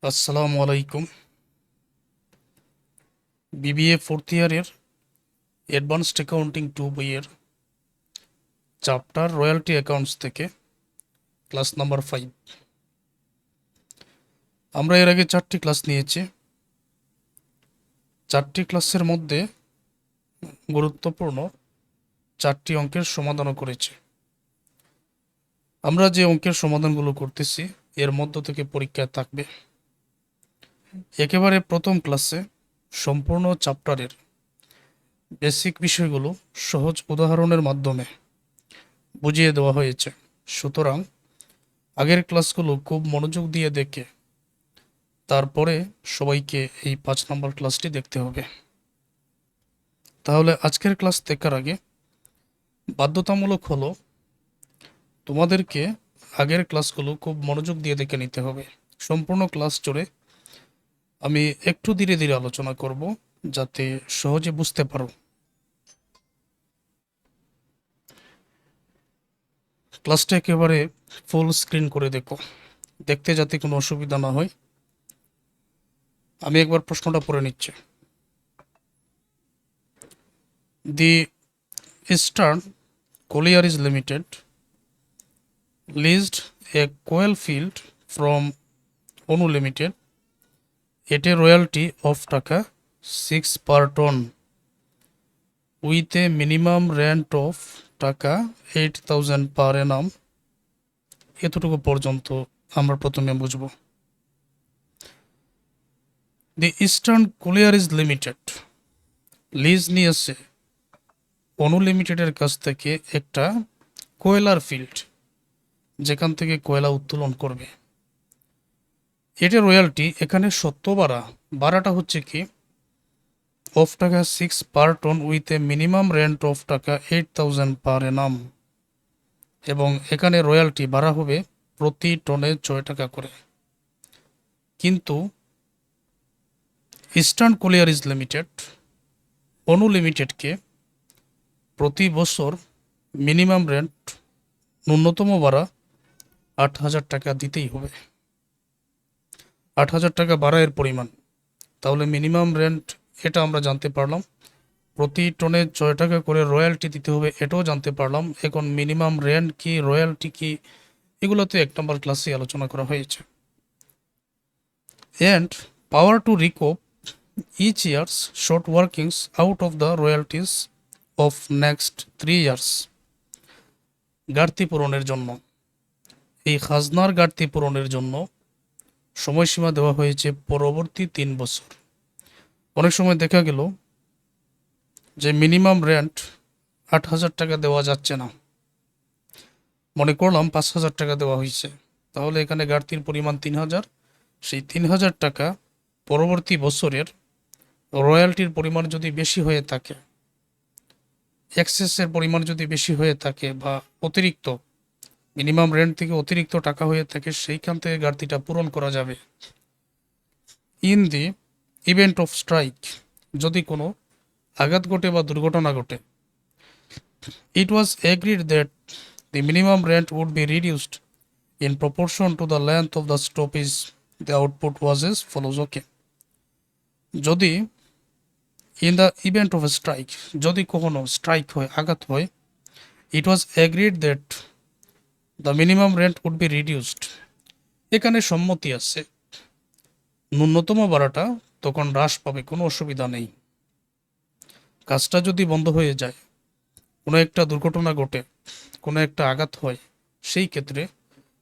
আসসালামু আলাইকুম। BBA fourth ইয়ারের অ্যাডভান্সড অ্যাকাউন্টিং 2 বইয়ের চ্যাপ্টার রয়্যালটি অ্যাকাউন্টস থেকে ক্লাস নাম্বার 5। আমরা এর আগে 4টি ক্লাস নিয়েছি। 4টি ক্লাসের মধ্যে গুরুত্বপূর্ণ 4টি অঙ্কের সমাধানও করেছি। আমরা যে অঙ্কের সমাধানগুলো করতেছি এর মধ্য থেকে পরীক্ষায় থাকবে। একেবারে প্রথম ক্লাসে সম্পূর্ণ চ্যাপ্টারের বেসিক বিষয়গুলো সহজ উদাহরণের মাধ্যমে বুঝিয়ে দেওয়া হয়েছে। সুতরাং আগের ক্লাসগুলো খুব মনোযোগ দিয়ে দেখে তারপরে সবাইকে এই 5 নম্বর ক্লাসটি দেখতে হবে। তাহলে আজকের ক্লাস দেখার আগে বাধ্যতামূলক হলো তোমাদেরকে আগের ক্লাসগুলো খুব মনোযোগ দিয়ে দেখে নিতে হবে। সম্পূর্ণ ক্লাস জুড়ে আমি একটু ধীরে ধীরে আলোচনা করব যাতে সহজে বুঝতে পারো। ক্লাসটা একেবারে ফুল স্ক্রিন করে দেখো, দেখতে যাতে কোনো অসুবিধা না হয়। আমি একবার প্রশ্নটা পড়ে নিচ্ছি। দি eastern Collieries Limited leased a coal field from Onu Limited at a royalty of টাকা 6 per ton with a minimum rent of টাকা 8,000 per annum। এতটুকু পর্যন্ত আমরা প্রথমে বুঝব। দি ইস্টার্ন Collieries লিমিটেড লিজ নিয়েছে অনু লিমিটেডের কাছ থেকে একটা কয়লার ফিল্ড, যেখান থেকে কয়লা উত্তোলন করবে। এটা রয়্যালটি, এখানে সত্য বাড়াটা হচ্ছে কি of taka 6 per ton with a minimum rent of taka 8,000 পার এনাম, এবং এখানে রয়্যালটি বাড়া হবে প্রতি টনে 6 টাকা করে। কিন্তু ইস্টার্ন কোলিয়ারিজ লিমিটেড অনু লিমিটেডকে প্রতি বছর মিনিমাম রেন্ট ন্যূনতম ভাড়া 8,000 টাকা দিতেই হবে। 8,000 টাকা ভাড়া এর পরিমাণ। তাহলে মিনিমাম রেন্ট এটা আমরা জানতে পারলাম, প্রতি টনে 6 টাকা করে রয়্যালটি দিতে হবে এটাও জানতে পারলাম। এখন মিনিমাম রেন্ট কি, রয়্যালটি কি, এগুলো তো 1 নম্বর ক্লাসে আলোচনা করা হয়েছে। And power to recoup each years short workings out of the royalties of next 3 years. ঘাটতি পূরণের জন্য, এই খাজনার ঘাটতি পূরণের জন্য সময়সীমা দেওয়া হয়েছে পরবর্তী 3 বছর। অনেক সময় দেখা গেল যে মিনিমাম রেন্ট 8,000 টাকা দেওয়া যাচ্ছে না, মনে করলাম 5,000 টাকা দেওয়া হয়েছে, তাহলে এখানে ঘাটতির পরিমাণ 3,000। সেই 3,000 টাকা পরবর্তী বছরের রয়্যালটির পরিমাণ যদি বেশি হয়ে থাকে, এক্সেসের পরিমাণ যদি বেশি হয়ে থাকে বা অতিরিক্ত মিনিমাম রেন্ট থেকে অতিরিক্ত টাকা হয়ে থাকে, সেইখান থেকে ঘাটতিটা পূরণ করা যাবে। In the event of strike, যদি কোনো আঘাত ঘটে বা দুর্ঘটনা ঘটে, it was agreed that the minimum rent would be reduced in proportion to the length of the stoppage. The output was as follows. Okay, যদি in the event of a strike, যদি কখনো স্ট্রাইক হয়, আঘাত হয়, it was agreed that the minimum rent would be reduced, এখানে সম্মতি আছে, ন্যূনতম ভাড়াটা তখন হ্রাস পাবে, কোনো অসুবিধা নেই। কাজটা যদি বন্ধ হয়ে যায়, কোনো একটা দুর্ঘটনা ঘটে, কোনো একটা আঘাত হয়, সেই ক্ষেত্রে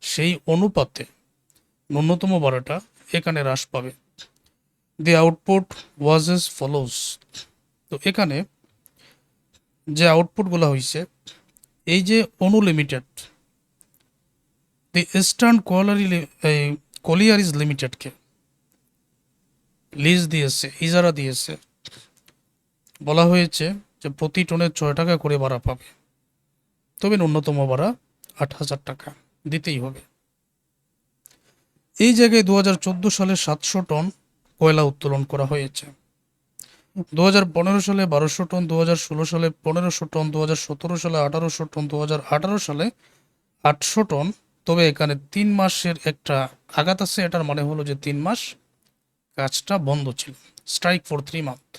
সেই অনুপাতে ন্যূনতম ভাড়াটা এখানে হ্রাস পাবে। দি আউটপুট ওয়াজ এস ফলোজ। তো এখানে যে আউটপুটগুলো হয়েছে, এই যে অনু লিমিটেড দি ইস্টার্ন কোলিয়ারিজ লিমিটেডকে লিজ দিয়েছে, ইজারা দিয়েছে, বলা হয়েছে যে প্রতি টনে 6 টাকা করে ভাড়া পাবে, তবে ন্যূনতম ভাড়া 8,000 টাকা দিতেই হবে। এই জায়গায় 2014 সালে 700 টন কয়লা উত্তোলন করা হয়েছে, 2015 সালে 1200 টন, 2016 সালে 1500 টন, 2017 সালে 1800 টন, 2018 সালে 800 টন তবে এখানে 3 মাসের একটা আঘাত আছে, এটার মানে হলো যে 3 মাস কাজটা বন্ধ ছিল। স্ট্রাইক ফর 3 মান্থ,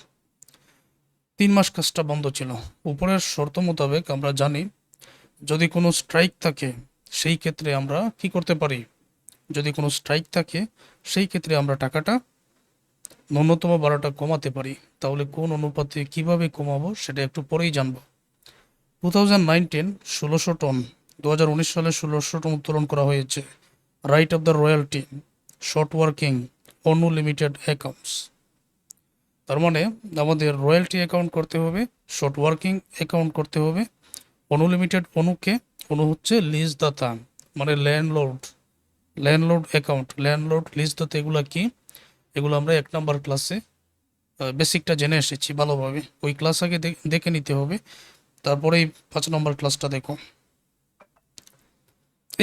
3 মাস কাজটা বন্ধ ছিল। উপরের শর্ত মোতাবেক আমরা জানি যদি কোনো স্ট্রাইক থাকে সেই ক্ষেত্রে আমরা কি করতে পারি, যদি কোনো স্ট্রাইক থাকে সেই ক্ষেত্রে আমরা টাকাটা ন্যূনতম ভাড়াটা কমাতে পারি। তাহলে কোন অনুপাতে কিভাবে কমাবো সেটা একটু পরেই জানবো। 2019 1600 টন, 2019 সালে 1600 টন উত্তোলন করা হয়েছে। Right of the royalty, short working, Anu limited accounts. তার মানে আমাদের রয়্যালটি অ্যাকাউন্ট করতে হবে, শর্ট ওয়ার্কিং অ্যাকাউন্ট করতে হবে, অনুলিমিটেড অনুকে, অনু হচ্ছে লিজ দাতা মানে landlord, landlord account, landlord lease দাতা। এগুলা কি? এগুলো আমরা 1 নম্বর ক্লাসে বেসিকটা জেনে এসেছি ভালোভাবে, ওই ক্লাস আগে দেখে নিতে হবে, তারপরে এই 5 নম্বর ক্লাসটা দেখো।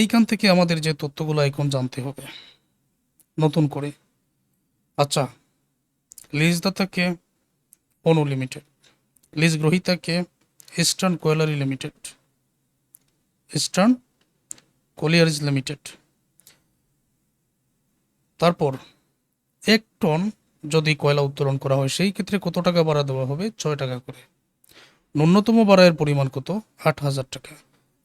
এইখান থেকে আমাদের যে তথ্যগুলো এখন জানতে হবে নতুন করে। আচ্ছা, লিজ দাতাকে অনু লিমিটেড, লিজ গ্রহীতাকে ইস্টার্ন কোয়েলারি লিমিটেড, ইস্টার্ন কোলিয়ারিজ লিমিটেড। তারপর 1 টন যদি কয়লা উত্তোলন করা হয় সেই ক্ষেত্রে কত টাকা ভাড়া দেওয়া হবে? 6 টাকা করে। ন্যূনতম ভাড়ার পরিমাণ কত? 8,000 টাকা।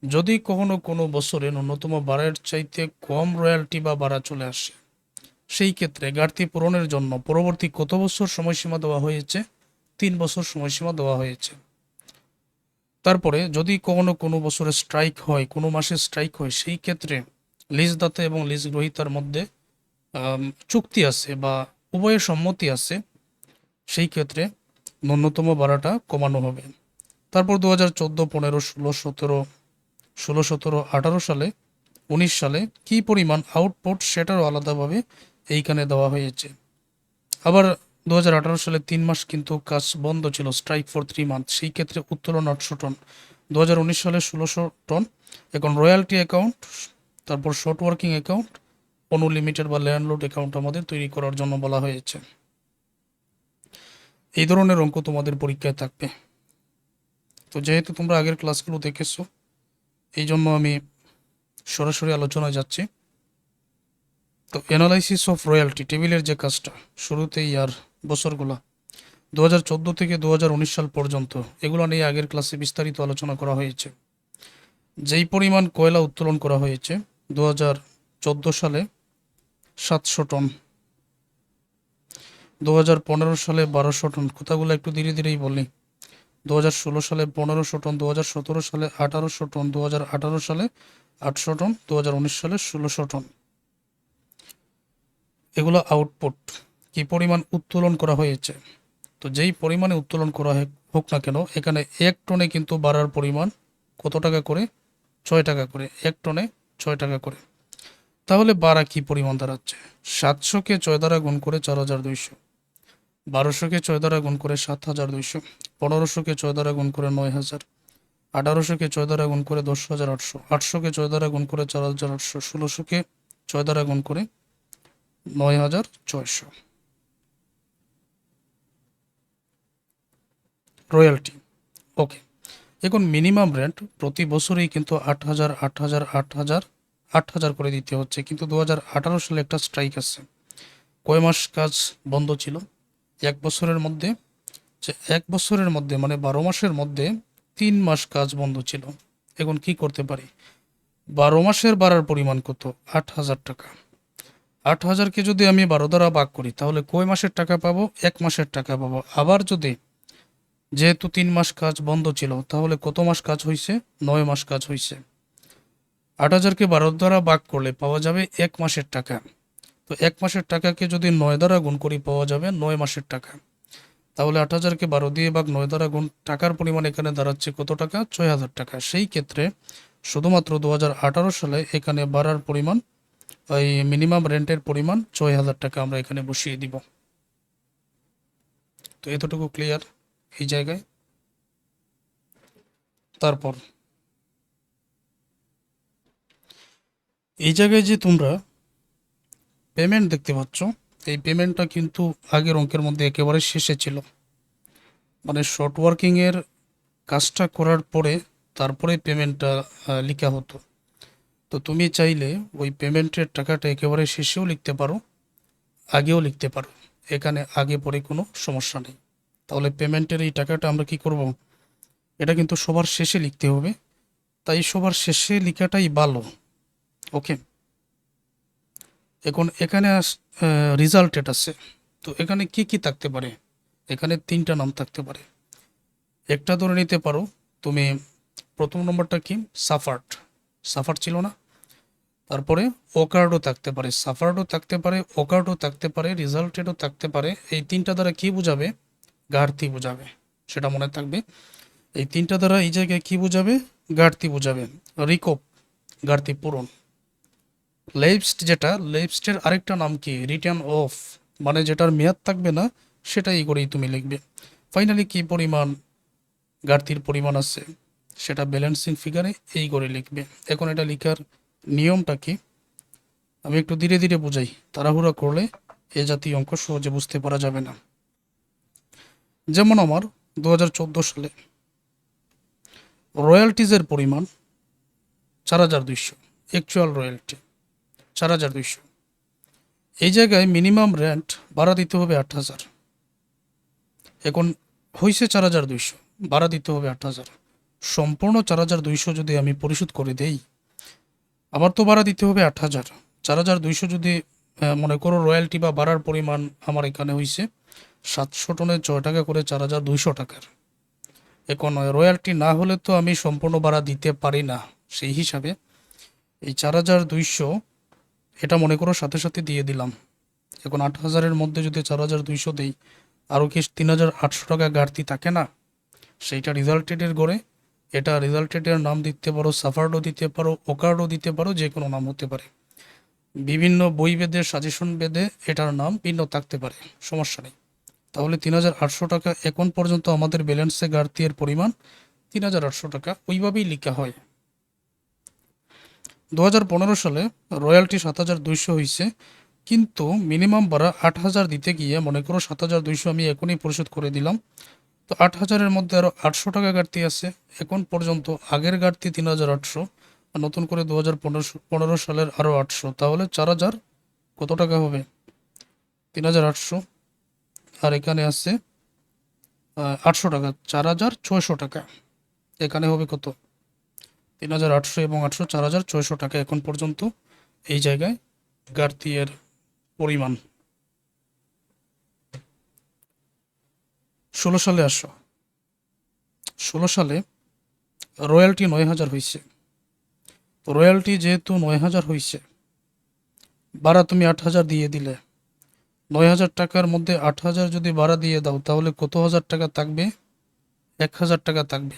যদি কখনো কোনো বছরে ন্যূনতম ভাড়ার চাইতে কম রয়্যালটি বা ভাড়া চলে আসে সেই ক্ষেত্রে ঘাটতি পূরণের জন্য পরবর্তী কত বছর সময়সীমা দেওয়া হয়েছে? 3 বছর সময়সীমা দেওয়া হয়েছে। তারপরে যদি কখনো কোনো বছরে স্ট্রাইক হয়, কোনো মাসে স্ট্রাইক হয় সেই ক্ষেত্রে লিজদাতা এবং লিজ গ্রহীতার মধ্যে চুক্তি আছে বা উভয়ের সম্মতি আছে, সেই ক্ষেত্রে ন্যূনতম ভাড়াটা কমানো হবে। তারপর 2014, 15, 16, 17, 16, 17, 18 সালে, 19 সালে কি পরিমাণ আউটপুট সেটারও আলাদাভাবে এইখানে দেওয়া হয়েছে। আবার 2018 সালে 3 মাস কিন্তু কাজ বন্ধ ছিল, স্ট্রাইক ফর 3 মান্থ, সেই ক্ষেত্রে উত্তোলন 800 টন। 2019 সালে 1600 টন। এখন রয়্যালটি অ্যাকাউন্ট, তারপর শর্ট ওয়ার্কিং অ্যাকাউন্ট, অনু লিমিটেড বা ল্যান্ডলর্ড অ্যাকাউন্ট আমাদের তৈরি করার জন্য বলা হয়েছে। এই ধরনের অঙ্ক তোমাদের পরীক্ষায় থাকবে। তো যেহেতু তোমরা আগের ক্লাসগুলো দেখেছো এই জন্য আমি সরাসরি আলোচনায় যাচ্ছি। তো অ্যানালাইসিস অফ রয়্যালটি টেবিলের যে কাজটা শুরুতেই আর বছরগুলো 2014 থেকে 2019 সাল পর্যন্ত, এগুলো নিয়ে আগের ক্লাসে বিস্তারিত আলোচনা করা হয়েছে। যেই পরিমাণ কয়লা উত্তোলন করা হয়েছে 2014 সালে 700 টন, 2015 সালে 1200 টন, কথাগুলো একটু ধীরে ধীরেই বলি। 2016 সালে 1500 টন, 2017 সালে 1800 টন, 2018 সালে 800 টন, 2019 সালে 1600 টন। এগুলো আউটপুট, কি পরিমাণ উত্তোলন করা হয়েছে। তো যেই পরিমাণে উত্তোলন করা হোক না কেন, এখানে 1 টনে কিন্তু বাড়ার পরিমাণ কত টাকা করে? 6 টাকা করে। 1 টনে 6 টাকা করে। তাহলে বাড়া কি পরিমাণ দাঁড়াচ্ছে? 700-কে 6 দ্বারা গুণ করে 4200, 1200-কে 6 দ্বারা গুণ করে 7200, 1500-কে 6 দ্বারা গুণ করে 9000, 1800-কে 6 দ্বারা গুণ করে 10800, 800-কে 6 দ্বারা গুণ করে 4800, 1600-কে 6 দ্বারা গুণ করে 9600। রয়্যালটি ওকে। এখন মিনিমাম রেন্ট প্রতি বছরেই কিন্তু 8000, 8000, 8000, 8000 করে দিতে হচ্ছে। কিন্তু 2018 সালে একটা স্ট্রাইক আছে। কয় মাস কাজ বন্ধ ছিল? 1 বছরের মধ্যে, যে 1 বছরের মধ্যে মানে 12 মাসের মধ্যে 3 মাস কাজ বন্ধ ছিল। এখন কি করতে পারি? 12 মাসের ভাড়ার পরিমাণ কত? 8000 টাকা। 8000-কে যদি আমি 12 দ্বারা ভাগ করি তাহলে কয় মাসের টাকা পাবো? 1 মাসের টাকা পাবো। আবার যদি যেহেতু 3 মাস কাজ বন্ধ ছিল তাহলে কত মাস কাজ হয়েছে? 9 মাস কাজ হয়েছে। 8000-কে 12 দ্বারা ভাগ করলে পাওয়া যাবে 1 মাসের টাকা। তো 1 মাসের টাকাকে যদি 9 দ্বারা গুণ করি পাওয়া যাবে 9 মাসের টাকা। তাহলে 8000-কে 12 দিয়ে ভাগ 9 দ্বারা গুণ, টাকার পরিমাণ এখানে দাঁড়াচ্ছে কত টাকা? 6000 টাকা। সেই ক্ষেত্রে শুধুমাত্র 2018 সালে এখানে ভাড়ার পরিমাণ, ওই মিনিমাম রেন্টের পরিমাণ 6000 টাকা আমরা এখানে বসিয়ে দিব। তো এতটুকু ক্লিয়ার এই জায়গায়। তারপর এই জায়গায় যে তোমরা পেমেন্ট দেখতে পাচ্ছ, এই পেমেন্টটা কিন্তু আগের অঙ্কের মধ্যে একেবারে শেষে ছিল। মানে শর্ট ওয়ার্কিংয়ের কাজটা করার পরে তারপরে পেমেন্টটা লেখা হতো। তো তুমি চাইলে ওই পেমেন্টের টাকাটা একেবারে শেষেও লিখতে পারো, আগেও লিখতে পারো, এখানে আগে পরে কোনো সমস্যা নেই। তাহলে পেমেন্টের এই টাকাটা আমরা কি করব, এটা কিন্তু সবার শেষে লিখতে হবে, তাই সবার শেষে লেখাটাই ভালো। ওকে, এখন এখানে রিজাল্টেড আছে, তো এখানে কি কি থাকতে পারে, এখানে তিনটা নাম থাকতে পারে। একটা ধরে নিতে পারো তুমি, প্রথম নম্বরটা কি, সাফার্ড, সাফার্ড ছিল না, তারপরে ওকার্ডও থাকতে পারে, সাফার্ডও থাকতে পারে, ওকার্ডও থাকতে পারে, রিজাল্টেডও থাকতে পারে। এই তিনটা দ্বারা কি বোঝাবে, ঘাটতি বোঝাবে, সেটা মনে থাকবে। এই তিনটা দ্বারা এই জায়গায় কি বোঝাবে, ঘাটতি বোঝাবে। রিকপ, ঘাটতি পূরণ। লেপসড, যেটা লেপসডের আরেকটা নাম কি, রিটার্ন অফ, মানে যেটার মেয়াদ থাকবে না সেটা এই করেই তুমি লিখবে। ফাইনালি কি পরিমাণ ঘাটতির পরিমাণ আছে সেটা ব্যালেন্সিং ফিগারে এই করে লিখবে। এখন এটা লেখার নিয়মটা কি, আমি একটু ধীরে ধীরে বুঝাই, তাড়াহুড়া করলে এ জাতীয় অঙ্ক সহজে বুঝতে পারা যাবে না। যেমন আমার 2014 সালে রয়্যালটিজের পরিমাণ 4200, অ্যাকচুয়াল রয়্যালটি 4200। এই জায়গায় মিনিমাম রেন্ট ভাড়া দিতে হবে 8000। এখন হয়েছে 4200, ভাড়া দিতে হবে 8000। সম্পূর্ণ 4200 যদি আমি পরিশোধ করে দেই, আমার তো ভাড়া দিতে হবে 8000। 4200 যদি মনে করো রয়্যালটি বা ভাড়ার পরিমাণ আমার এখানে হয়েছে 700 টনে 6 টাকা করে 4200 টাকার। এখন রয়্যালটি না হলে তো আমি সম্পূর্ণ ভাড়া দিতে পারি না, সেই হিসাবে এই 4200 এটা মনে করো সাথে সাথে দিয়ে দিলাম। এখন 8000-এর মধ্যে যদি 4200 দিই, আরও কি 3800 টাকা ঘাটতি থাকে না, সেইটা রিজাল্টেডের গড়ে। এটা রিজাল্টেডের নাম দিতে পারো, সাফার্ডও দিতে পারো, ওকার্ডও দিতে পারো, যে কোনো নাম হতে পারে। বিভিন্ন বই বেদে, সাজেশন বেদে এটার নাম ভিন্ন থাকতে পারে, সমস্যা নেই। তাহলে 3800 টাকা এখন পর্যন্ত আমাদের ব্যালেন্সে ঘাটতি এর পরিমাণ 3800 টাকা, ওইভাবেই লেখা হয়। 2015 সালে রয়্যালটি 7200 হয়েছে, কিন্তু মিনিমাম ভাড়া 8000 দিতে গিয়ে মনে করো 7200 আমি এখনই পরিশোধ করে দিলাম, তো 8000-এর মধ্যে আরও 800 টাকা ঘাটতি আছে। এখন পর্যন্ত আগের ঘাটতি 3800, আর নতুন করে 2015 সালের আরও 800, তাহলে 4000 কত টাকা হবে, 3800, আর এখানে আছে 800 টাকা, 4600 টাকা। এখানে হবে কত, 3800 এবং 800, 4600 টাকা এখন পর্যন্ত এই জায়গায় ঘাটতি এর পরিমাণ। 16 সালে আসো, 16 সালে রয়্যালটি 9000 হয়েছে। তো রয়্যালটি যেহেতু 9000 হয়েছে, ভাড়া তুমি 8000 দিয়ে দিলে, 9000 টাকার মধ্যে 8000 যদি ভাড়া দিয়ে দাও, তাহলে কত হাজার টাকা থাকবে, 1000 টাকা থাকবে।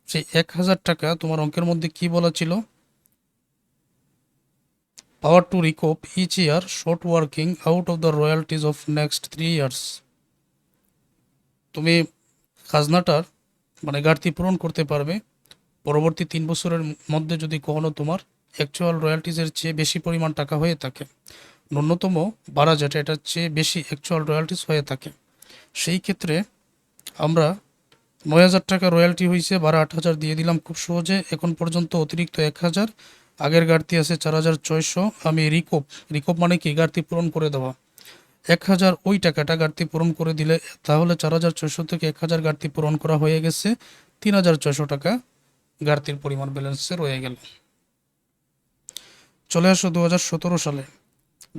সেই 1000 টাকা তোমার অঙ্কের মধ্যে কি বলা ছিল, power to recoup each year short working out of the royalties of next 3 years. তুমি খাজনাটার মানে ঘাটতি পূরণ করতে পারবে পরবর্তী 3 বছরের মধ্যে যদি কখনো তোমার অ্যাকচুয়াল রয়্যালটিজের চেয়ে বেশি পরিমাণ টাকা হয়ে থাকে, ন্যূনতম ভাড়া যেটা এটার চেয়ে বেশি অ্যাকচুয়াল রয়্যালটিজ হয়ে থাকে, সেই ক্ষেত্রে আমরা 9000 টাকা রয়্যালটি হয়েছে, ভাড়া 8000 দিয়ে দিলাম খুব সহজে। এখন পর্যন্ত অতিরিক্ত 1000, আগের ঘাটতি আছে 4600, আমি রিকপ মানে কি, ঘাটতি পূরণ করে দেওয়া। 1000 ওই টাকাটা ঘাটতি পূরণ করে দিলে, তাহলে 4600 থেকে 1000 ঘাটতি পূরণ করা হয়ে গেছে, 3600 টাকা ঘাটতির পরিমাণ ব্যালেন্সে রয়ে গেল। চলে আসো 2017 সালে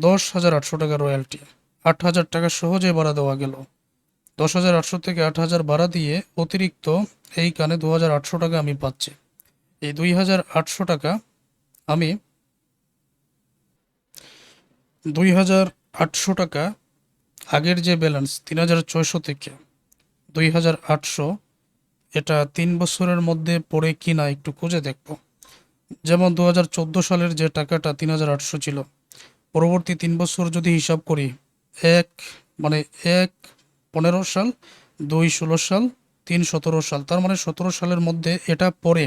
10800 টাকা রয়্যালটি, 8000 টাকা সহজে ভাড়া দেওয়া গেল। 10800 থেকে 8000 ভাড়া দিয়ে অতিরিক্ত এইখানে 2800 টাকা আমি পাচ্ছি। এই 2800 টাকা আমি 2800 টাকা আগের যে ব্যালেন্স 3600 থেকে 2800, এটা 3 বছরের মধ্যে পড়ে কি না একটু খুঁজে দেখব। যেমন 2014 সালের যে টাকাটা 3800 ছিল, পরবর্তী 3 বছর যদি হিসাব করি, এক মানে 15 সাল, 16 সাল, 17 সাল, তার মানে 17 সালের মধ্যে এটা পড়ে,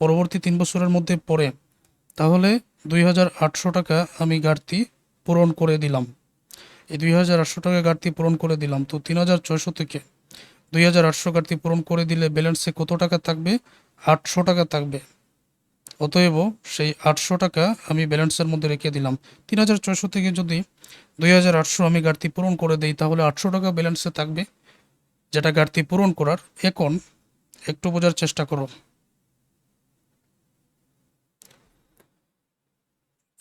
পরবর্তী 3 বছরের মধ্যে পড়ে, তাহলে 2800 টাকা আমি ঘাটতি পূরণ করে দিলাম। এই 2800 টাকা ঘাটতি পূরণ করে দিলাম, তো 3600 থেকে 2800 ঘাটতি পূরণ করে দিলে ব্যালেন্সে কত টাকা থাকবে, 800 টাকা থাকবে। অতএব সেই 800 টাকা আমি ব্যালেন্সের মধ্যে রেখে দিলাম। 3600 থেকে যদি 2800 আমি ঘাটতি পূরণ করে দেই তাহলে 800 টাকা ব্যালেন্সে থাকবে, যেটা ঘাটতি পূরণ করার। এখন একটু বোঝার চেষ্টা করো।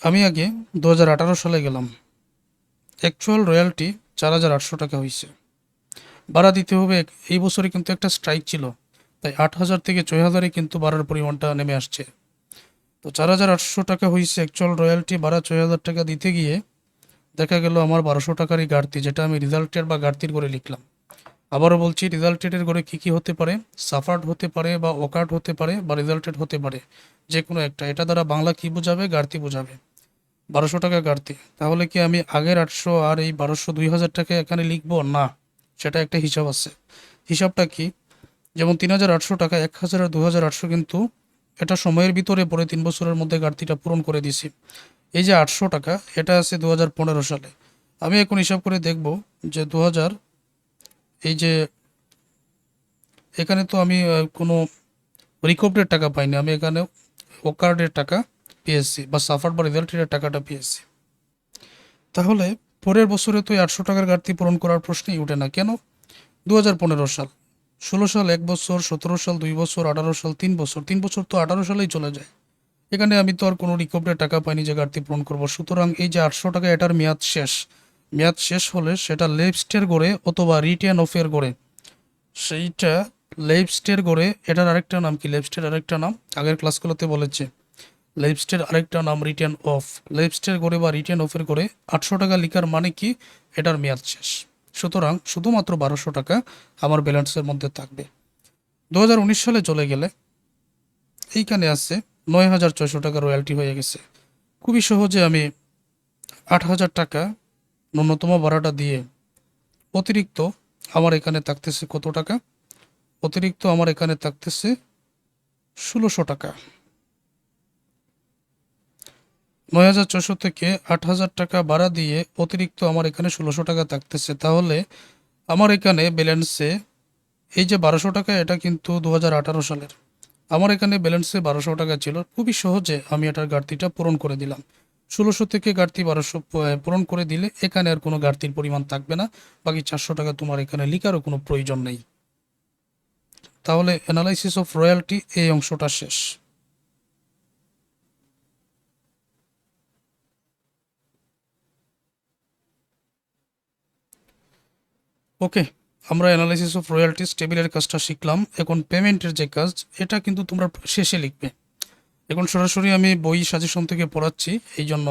আমি আগে 2018 সালে গেলাম, অ্যাকচুয়াল রয়্যালটি 4800 টাকা হয়েছে, ভাড়া দিতে হবে। এই বছরে কিন্তু একটা স্ট্রাইক ছিল, তাই 8000 থেকে 6000-এ কিন্তু ভাড়ার পরিমাণটা নেমে আসছে। তো 4800 টাকা হয়েছে অ্যাকচুয়াল রয়্যালটি, ভাড়া 6000 টাকা দিতে গিয়ে দেখা গেল আমার 1200 টাকারই ঘাটতি, যেটা আমি রেজাল্টেড বা ঘাটতির করে লিখলাম। আবারও বলছি, রেজাল্টেডের করে কী কী হতে পারে? সাফার্ড হতে পারে, বা ওকার্ড হতে পারে, বা রেজাল্টেড হতে পারে, যে কোনো একটা। এটা দ্বারা বাংলা কী বোঝাবে? ঘাটতি বোঝাবে। 1200 টাকা ঘাটতি, তাহলে কি আমি আগের 800 আর এই 1200 2000 টাকা এখানে লিখবো? না, সেটা একটা হিসাব আছে। হিসাবটা কি? যেমন 3800 টাকা, 1000 আর 2800, কিন্তু এটা সময়ের ভিতরে পরে 3 বছরের মধ্যে ঘাটতিটা পূরণ করে দিছি। এই যে 800 টাকা, এটা আছে 2015 সালে। আমি এখন হিসাব করে দেখব যে 2000, এই যে এখানে তো আমি কোনো রিকভারের টাকা পাইনি, আমি এখানে ওকার্ডের টাকা পেয়েছি, বা সাফার বা রেজাল্টের টাকাটা পেয়েছি। তাহলে পরের বছরে তো এই 800 টাকার ঘাটতি পূরণ করার প্রশ্নই ওঠে না। কেন? 2015 সাল, 16 সাল 1 বছর, 17 সাল 2 বছর, 18 সাল 3 বছর, 3 বছর তো 18 সালেই চলে যায়। এখানে আমি তো আর কোনো রিকভারের টাকা পাইনি যে ঘাটতি পূরণ করবো। সুতরাং এই যে 800 টাকা, এটার মেয়াদ শেষ। মেয়াদ শেষ হলে সেটা লেপস্টের গড়ে অথবা রিটার্ন অফের গড়ে, সেইটা লেপস্টের গড়ে। এটার আরেকটা নাম কি? লেপস্টের আরেকটা নাম আগের ক্লাসগুলোতে বলেছে। লেপস্টের আরেকটা নাম রিটার্ন অফ। লেপস্টের গড়ে বা রিটার্ন অফের গড়ে 800 টাকা লিখার মানে কি? এটার মেয়াদ শেষ। সুতরাং শুধুমাত্র 1200 টাকা আমার ব্যালেন্সের মধ্যে থাকবে। 2019 সালে চলে গেলে এইখানে আছে 9600 টাকা রয়্যালটি হয়ে গেছে। খুবই সহজে আমি 8000 টাকা ন্যূনতম ভাড়াটা দিয়ে অতিরিক্ত আমার এখানে থাকতেছে কত টাকা? অতিরিক্ত আমার এখানে থাকতেছে 1600 টাকা। 9600 থেকে 8000 টাকা ভাড়া দিয়ে অতিরিক্ত আমার এখানে 1600 টাকা থাকতেছে। তাহলে আমার এখানে ব্যালেন্সে এই যে 1200 টাকা, এটা কিন্তু 2018 সালের। আমার এখানে ব্যালেন্সে 1200 টাকা ছিল। খুবই সহজে আমি এটার ঘাটতিটা পূরণ করে দিলাম। 1600 থেকে ঘাটতি 1200 পূরণ করে দিলে এখানে আর কোনো ঘাটতির পরিমাণ থাকবে না। বাকি 400 টাকা তোমার এখানে লিখারও কোনো প্রয়োজন নেই। তাহলে অ্যানালাইসিস অফ রয়্যালটি এই অংশটা শেষ। ওকে, আমরা অ্যানালাইসিস অফ রয়্যালটিস টেবিলের কাজটা শিখলাম। এখন পেমেন্টের যে কাজ, এটা কিন্তু তোমরা শেষে লিখবে। এখন সরাসরি আমি বই সাজেশন থেকে পড়াচ্ছি, এই জন্য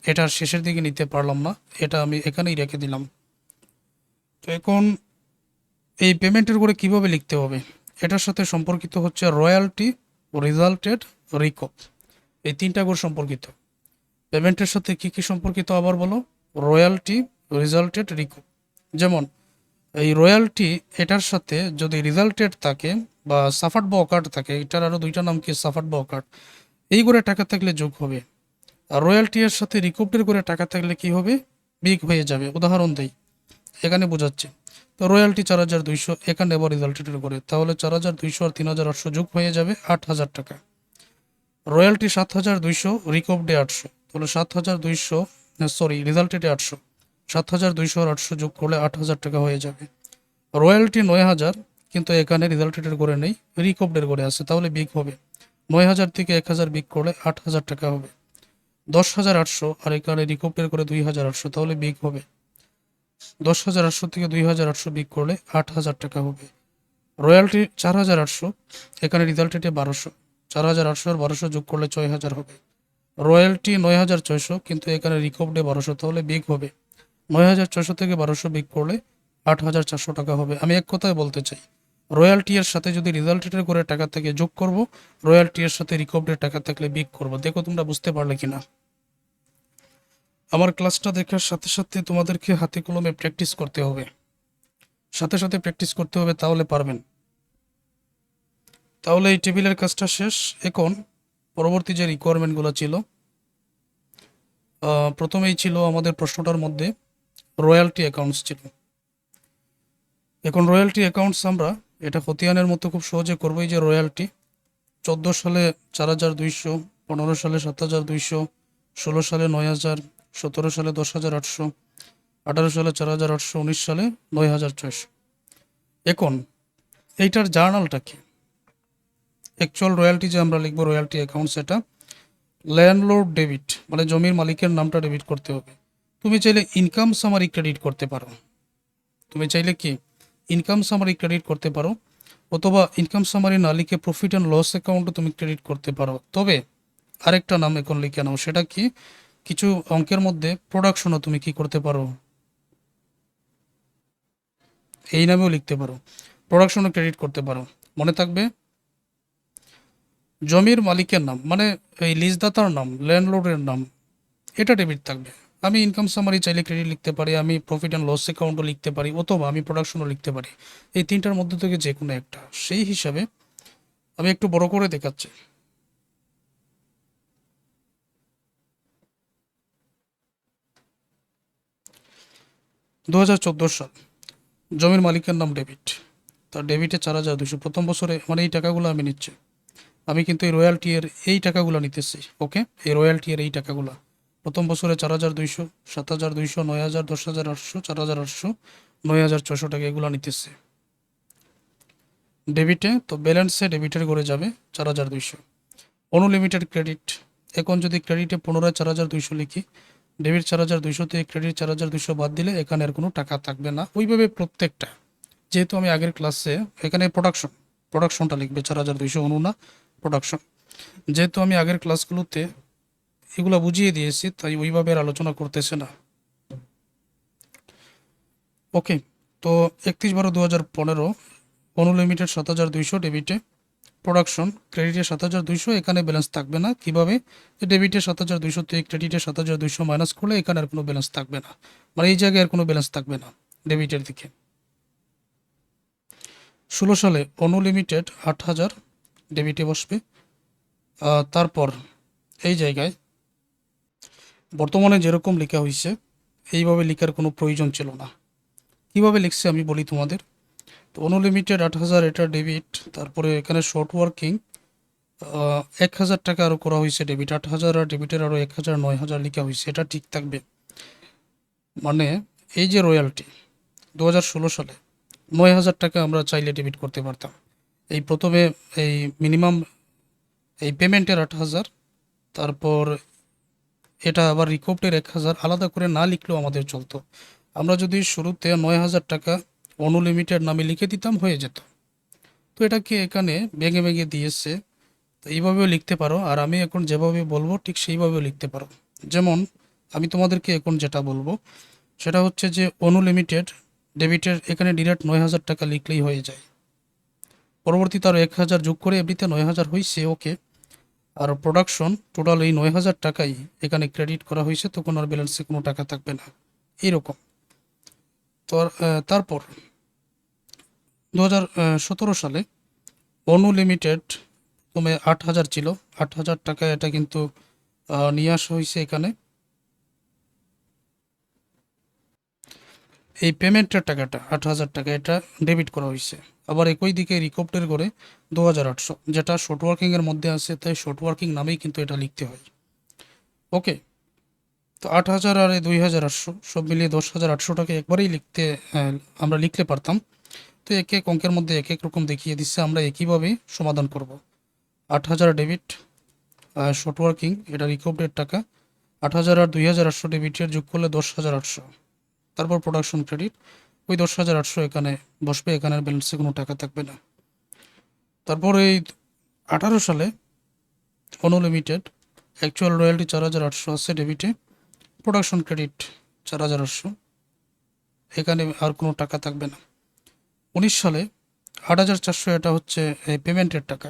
এটার শেষের দিকে নিতে পারলাম না, এটা আমি এখানেই রেখে দিলাম। তো এখন এই পেমেন্টের করে কিভাবে লিখতে হবে, এটার সাথে সম্পর্কিত হচ্ছে রয়্যালটি, রেজাল্টেড, রিকপ, এই 3টা গুণ সম্পর্কিত। পেমেন্টের সাথে কি কি সম্পর্কিত আবার বলো? Royalty, resulted, recoup. যেমন এই রয়্যালটি, এটার সাথে যদি রেজাল্টেড থাকে বা সাফার্ড বা অকার্ড থাকে, এটার আরও 2টা নাম কি? সাফার্ড বা অকার্ড। এই করে টাকা থাকলে যোগ হবে। আর রয়্যালটি এর সাথে রিকভারের করে টাকা থাকলে কি হবে? বিগ হয়ে যাবে। উদাহরণ দেই, এখানে বোঝাচ্ছে। তো রয়্যালটি 4200, এখানে আবার রেজাল্টেড করে, তাহলে 4200 আর 3800 যোগ হয়ে যাবে 8000 টাকা। রয়্যালটি 7200, রিকভার্ডে 800, তাহলে 7200, সরি রেজাল্টেডে 800, 7200 আর 800 যোগ করলে 8000 টাকা হয়ে যাবে। রয়্যালটি 9000, কিন্তু এখানে রেজাল্টেডের করে নেই, রিকভার্ডের করে আছে, তাহলে বিগ হবে। 9000 থেকে 1000 বিগ করলে 8000 টাকা হবে। 10,800, আর এখানে রিকভার করে 2800, তাহলে বিগ হবে। 10,800 থেকে 2800 বিগ করলে 8000 টাকা হবে। রয়্যালটি 4800, এখানে রেজাল্টেডে 1200, 4800 আর 1200 যোগ করলে 6000 হবে। রয়্যালটি 9600, কিন্তু এখানে রিকভারে 1200, তাহলে বিগ হবে। 9600 থেকে 1200 বিগ করলে 8400 টাকা হবে। আমি এক কথায় বলতে চাই, রয়্যালটি এর সাথে যদি রেজাল্টেডের করে টাকা থেকে যোগ করব, রয়্যালটি এর সাথে রিকভারের টাকা থাকলে বিগ করব। দেখো তোমরা বুঝতে পারলে কিনা। আমার ক্লাসটা দেখার সাথে সাথে তোমাদেরকে হাতে কলমে প্র্যাকটিস করতে হবে, সাথে সাথে প্র্যাকটিস করতে হবে, তাহলে পারবেন। তাহলে এই টেবিলের কাজটা শেষ। এখন পরবর্তী যে রিকোয়ারমেন্টগুলো ছিল, প্রথমেই ছিল আমাদের প্রশ্নটার মধ্যে রয়্যালটি অ্যাকাউন্টস ছিল। এখন রয়্যালটি অ্যাকাউন্টস আমরা এটা খতিয়ানের মতো খুব সহজে করবো। এই যে রয়্যালটি 14 সালে 4200, 15 সালে 7,200, 16 সালে 9,000, 17 সালে 10,800, 18 সালে 4,800, 19 সালে 9,600। এখন এইটার জার্নালটা কি? অ্যাকচুয়াল রয়্যালটি যে আমরা লিখবো রয়্যালটি অ্যাকাউন্ট, সেটা ল্যান্ডলর্ড ডেবিট, মানে জমির মালিকের নামটা ডেবিট করতে হবে। তুমি চাইলে ইনকাম সামারি ক্রেডিট করতে পারো। তুমি চাইলে কি ইনকাম সামারি ক্রেডিট করতে পারো, অথবা ইনকাম সামারি না লিখে প্রফিট অ্যান্ড লস অ্যাকাউন্টও তুমি ক্রেডিট করতে পারো। তবে আরেকটা নাম এখন লিখে নাও, সেটা কি, কিছু অঙ্কের মধ্যে প্রোডাকশনও তুমি কি করতে পারো, এই নামেও লিখতে পারো, প্রোডাকশনও ক্রেডিট করতে পারো। মনে থাকবে, জমির মালিকের নাম মানে এই লিজদাতার নাম, ল্যান্ডলর্ডের নাম, এটা ডেবিট থাকবে। আমি ইনকাম সামারি চাইলে ক্রেডিট লিখতে পারি, আমি প্রফিট অ্যান্ড লস অ্যাকাউন্টও লিখতে পারি, অথবা আমি প্রোডাকশনও লিখতে পারি। এই তিনটার মধ্যে থেকে যে কোনো একটা। সেই হিসাবে আমি একটু বড় করে দেখাচ্ছি। 2014 সাল, জমির মালিকের নাম ডেবিট, তার ডেবিটে 4,200 প্রথম বছরে, মানে এই টাকাগুলো আমি নিচ্ছি। আমি কিন্তু এই রয়্যালটি এর এই টাকাগুলো নিতেছি। ওকে, এই রয়্যালটি এর এই টাকাগুলো প্রথম বছরে 4,200, 7,200, 9,000, 10,800, 4,800, 9,600 টাকা এগুলো নিতেছে ডেবিটে। তো ব্যালেন্সে ডেবিটের করে যাবে 4,200। অনুলিমিটেড ক্রেডিট, এখন যদি ক্রেডিটে পুনরায় 4,200 লিখি, ডেবিট 4,200 থেকে ক্রেডিট 4,200 বাদ দিলে এখানে আর কোনো টাকা থাকবে না। ওইভাবে প্রত্যেকটা, যেহেতু আমি আগের ক্লাসে এখানে প্রোডাকশনটা লিখবে 4,200, অনু না, প্রোডাকশন। যেহেতু আমি আগের ক্লাসগুলোতে এগুলো বুঝিয়ে দিয়েছি, তাই ওইভাবে আর আলোচনা করতেছে না। ওকে, তো 31/12/2015, অনুলিমিটেড 7,200 ডেবিটে, প্রোডাকশন ক্রেডিটে 7,200, এখানে ব্যালেন্স থাকবে না। কিভাবে? ডেবিটে 7,200 থেকে ক্রেডিটে 7,200 মাইনাস করলে এখানে আর কোনো ব্যালেন্স থাকবে না, মানে এই জায়গায় আর কোনো ব্যালেন্স থাকবে না ডেবিটের দিকে। 16 সালে অনুলিমিটেড 8,000 ডেবিটে বসবে। তারপর এই জায়গায় বর্তমানে যেরকম লেখা হয়েছে এইভাবে লেখার কোনো প্রয়োজন ছিল না। কিভাবে লিখছে আমি বলি তোমাদের। তো অনুলিমিটেড 8,000 এটা ডেবিট, তারপরে এখানে শর্ট ওয়ার্কিং 1,000 টাকা আরও করা হয়েছে ডেবিট, 8,000 আর ডেবিটের আরও 1,000, 9,000 লেখা হয়েছে, এটা ঠিক থাকবে। মানে এই যে রয়্যালটি 2016 সালে 9,000 টাকা আমরা চাইলে ডেবিট করতে পারতাম। এই প্রথমে এই মিনিমাম এই পেমেন্টের 8,000, তারপর এটা আবার রিকোপ্টের 1,000 আলাদা করে না লিখলেও আমাদের চলতো। আমরা যদি শুরুতে 9,000 টাকা অনুলিমিটেড নামে লিখে দিতাম, হয়ে যেত। তো এটাকে এখানে ভেঙে ভেঙে দিয়েছে, তো এইভাবেও লিখতে পারো, আর আমি এখন যেভাবে বলবো ঠিক সেইভাবেও লিখতে পারো। যেমন আমি তোমাদেরকে এখন যেটা বলবো সেটা হচ্ছে যে অনুলিমিটেড ডেবিটের এখানে ডিরেক্ট 9,000 টাকা লিখলেই হয়ে যায়। পরবর্তীতে আরও 1,000 যোগ করে এমনিতে 9,000 হয়েছে। ওকে, আর প্রোডাকশন টোটাল এই 9,000 টাকাই এখানে ক্রেডিট করা হয়েছে, তখন আর ব্যালেন্সে কোনো টাকা থাকবে না, এইরকম। তো তারপর 2017 সালে অনুলিমিটেড প্রথমে 8,000 ছিল, 8,000 টাকা এটা কিন্তু নিয়ে আসা হয়েছে এখানে। এই পেমেন্টের টাকাটা 8,000 টাকা এটা ডেবিট করা হয়েছে। আবার একই দিকে রিকোপ্টের করে 2,800, যেটা শর্ট ওয়ার্কিংয়ের মধ্যে আছে, তাই শর্ট ওয়ার্কিং নামেই কিন্তু এটা লিখতে হয়। ওকে, তো 8,000 আর 2,800 সব মিলিয়ে 10,800 টাকা একবারেই লিখতে আমরা লিখতে পারতাম। তো এক এক অঙ্কের মধ্যে এক এক রকম দেখিয়ে দিচ্ছে, আমরা একইভাবে সমাধান করব। 8,000 ডেবিট, শর্ট ওয়ার্কিং এটা রিকোপ্টের টাকা, 8,000 আর 2,800 ডেবিটের যোগ করলে 10,800, তারপর প্রোডাকশন ক্রেডিট ওই 10,800 এখানে বসবে, এখানের ব্যালেন্সে কোনো টাকা থাকবে না। তারপর এই 18 সালে অনুলিমিটেড অ্যাকচুয়াল রয়্যালটি 4,800 আছে ডেবিটে, প্রোডাকশন ক্রেডিট 4,800, এখানে আর কোনো টাকা থাকবে না। 19 সালে 8,400 এটা হচ্ছে পেমেন্টের টাকা,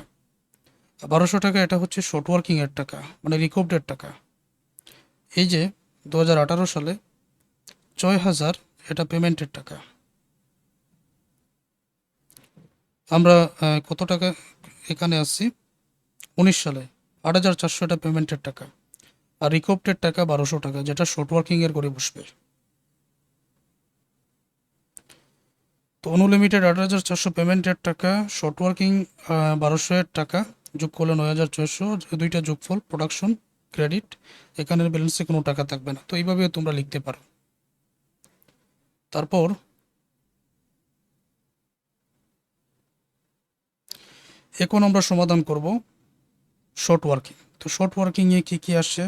1,200 টাকা এটা হচ্ছে শর্ট ওয়ার্কিংয়ের টাকা, মানে রিকোপ্টের টাকা। এই যে 2018 সালে 6,000 এটা পেমেন্টের টাকা। আমরা কত টাকা এখানে আসছি 19 সালে 8,400 এটা পেমেন্টের টাকা, আর রিকোপ্টের টাকা 1,200 টাকা, যেটা শর্ট ওয়ার্কিংয়ের করে বসবে। তো অনুলিমিটেড 8,400 পেমেন্টের টাকা, শর্ট ওয়ার্কিং 1,200 এর টাকা, যোগ করলে 9,600, দুইটা যোগফল প্রোডাকশন ক্রেডিট, এখানের ব্যালেন্সে কোনো টাকা থাকবে না। তো এইভাবে তোমরা লিখতে পারো। তারপর এখন আমরা সমাধান করব শর্ট ওয়ার্কিং। তো শর্ট ওয়ার্কিংয়ে কী কী আসে